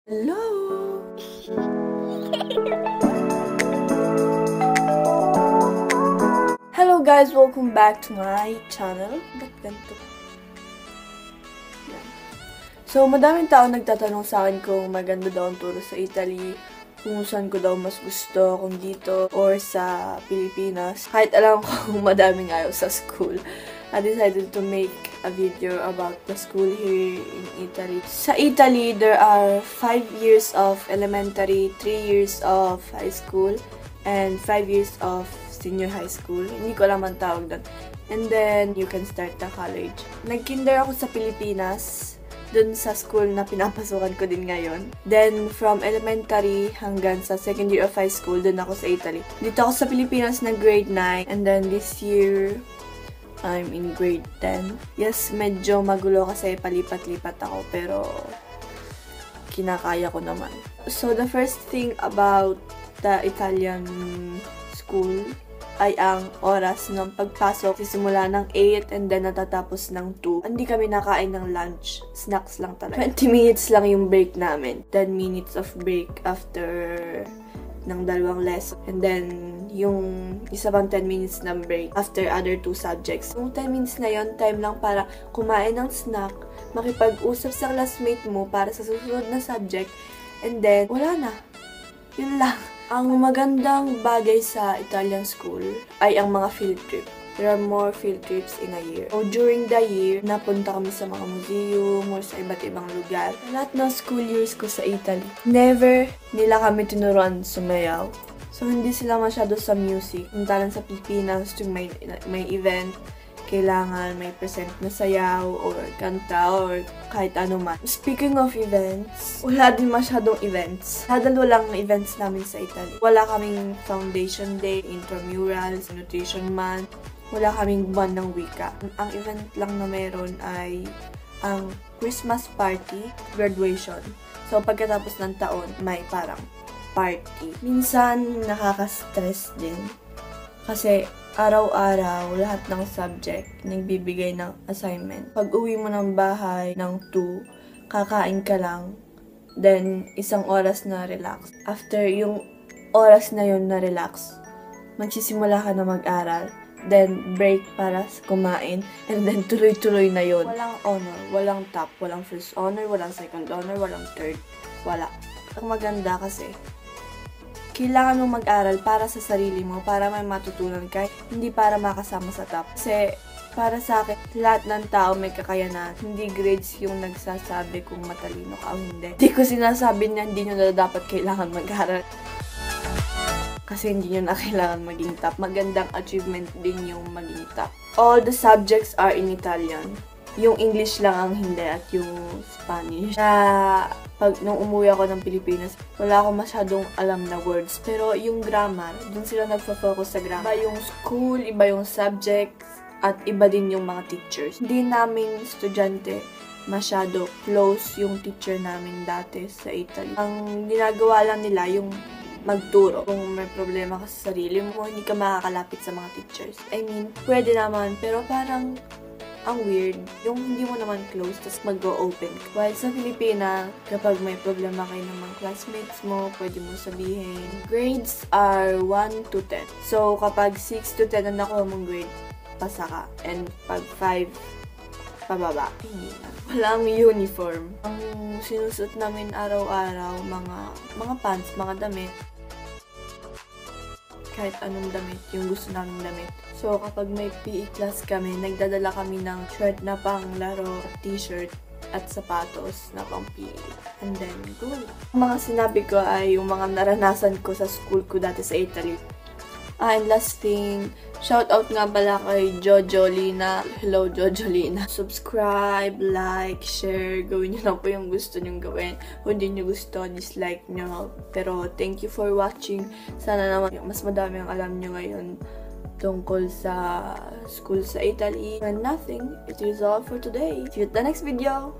Hello! Hello guys! Welcome back to my channel. Ba't ganito? So, madaming tao nagtatanong sa akin kung maganda daw ang turo sa Italy, kung saan ko daw mas gusto, kung dito or sa Pilipinas. Kahit alam ko kung madaming ayaw sa school, I decided to make a video about the school here in Italy. Sa Italy, there are 5 years of elementary, 3 years of high school, and 5 years of senior high school. Hindi ko alam ang tawag doon. And then, you can start the college. Nag-kinder ako sa Pilipinas, dun sa school na pinapasukan ko din ngayon. Then, from elementary hanggang sa second year of high school, dun ako sa Italy. Dito ako sa Pilipinas na grade 9. And then, this year, I'm in grade 10. Yes, medyo magulo kasi palipat-lipat ako, pero kinakaya ko naman. So, the first thing about the Italian school ay ang oras ng pagpasok. Sisimula ng 8 and then natatapos ng 2. Hindi kami nakain ng lunch. Snacks lang talaga. 20 minutes lang yung break namin. 10 minutes of break after ng 2 lesson. And then, yung isa pang 10 minutes na break after other 2 subjects. Yung 10 minutes na yon, time lang para kumain ng snack, makipag-usap sa classmate mo para sa susunod na subject, and then, wala na. Yun lang. Ang magandang bagay sa Italian school ay ang mga field trip. There are more field trips in a year. So, during the year, napunta kami sa mga museum or sa iba't ibang lugar. Lahat ng school years ko sa Italy, never nila kami tinuruan sumayaw. So, hindi sila masyado sa music. Punta lang sa Pilipinas, yung may event, kailangan may present na sayaw or kanta or kahit ano man. Speaking of events, wala din masyadong events. Nadalo lang ang events namin sa Italy. Wala kaming foundation day, intramurals, nutrition month. Wala kaming buwan ng wika. Ang event lang na meron ay ang Christmas party, graduation. So, pagkatapos ng taon, may parang party. Minsan, nakaka-stress din. Kasi, araw-araw, lahat ng subject, nagbibigay ng assignment. Pag uwi mo ng bahay ng 2, kakain ka lang. Then, 1 oras na relax. After yung oras na yun na relax, magsisimula ka na mag-aral. Then, break para kumain. And then, tuloy-tuloy na yun. Walang honor, walang top, walang first honor, walang second honor, walang third. Wala. Ang maganda kasi, kailangan mo mag-aral para sa sarili mo, para may matutunan ka, hindi para makasama sa top. Kasi, para sa akin, lahat ng tao may kakayanan. Hindi grades yung nagsasabi kung matalino ka o hindi. Hindi ko sinasabi na hindi nyo na dapat kailangan mag-aral. Kasi hindi nyo na kailangan maging top. Magandang achievement din yung maging top. All the subjects are in Italian. Yung English lang ang hindi at yung Spanish. Nung umuwi ako ng Pilipinas, wala akong masyadong alam na words. Pero yung grammar, dun sila nagfo-focus sa grammar. Iba yung school, iba yung subjects, at iba din yung mga teachers. Hindi namin estudyante masyado close yung teacher namin dati sa Italy. Ang ginagawa lang nila yung magturo. Kung may problema ka sa sarili mo, hindi ka makakalapit sa mga teachers. I mean, pwede naman, pero parang ang weird. Yung hindi mo naman close, tapos mag-go-open ka. While sa Pilipinas, kapag may problema kayo ng mga classmates mo, pwede mo sabihin. Grades are 1 to 10. So, kapag 6 to 10 na nakuha mong grade, pasa ka. And pag 5, pababa. Hindi na. Walang uniform. Ang sinusot namin araw-araw, mga pants, mga damit, kahit anong damit, yung gusto naming damit. So, kapag may PE class kami, nagdadala kami ng shirt na pang laro, t-shirt, at sapatos na pang PE. And then, go. Ang mga sinabi ko ay yung mga naranasan ko sa school ko dati sa Italy. And last thing, shout out nga pala kay Jojo Lina. Hello, Jojo Lina. Subscribe, like, share. Gawin nyo na po yung gusto nyong gawin. Kung hindi nyo gusto, dislike nyo. Pero thank you for watching. Sana naman mas madami ang alam nyo ngayon tungkol sa school sa Italy. And nothing. It is all for today. See you at the next video.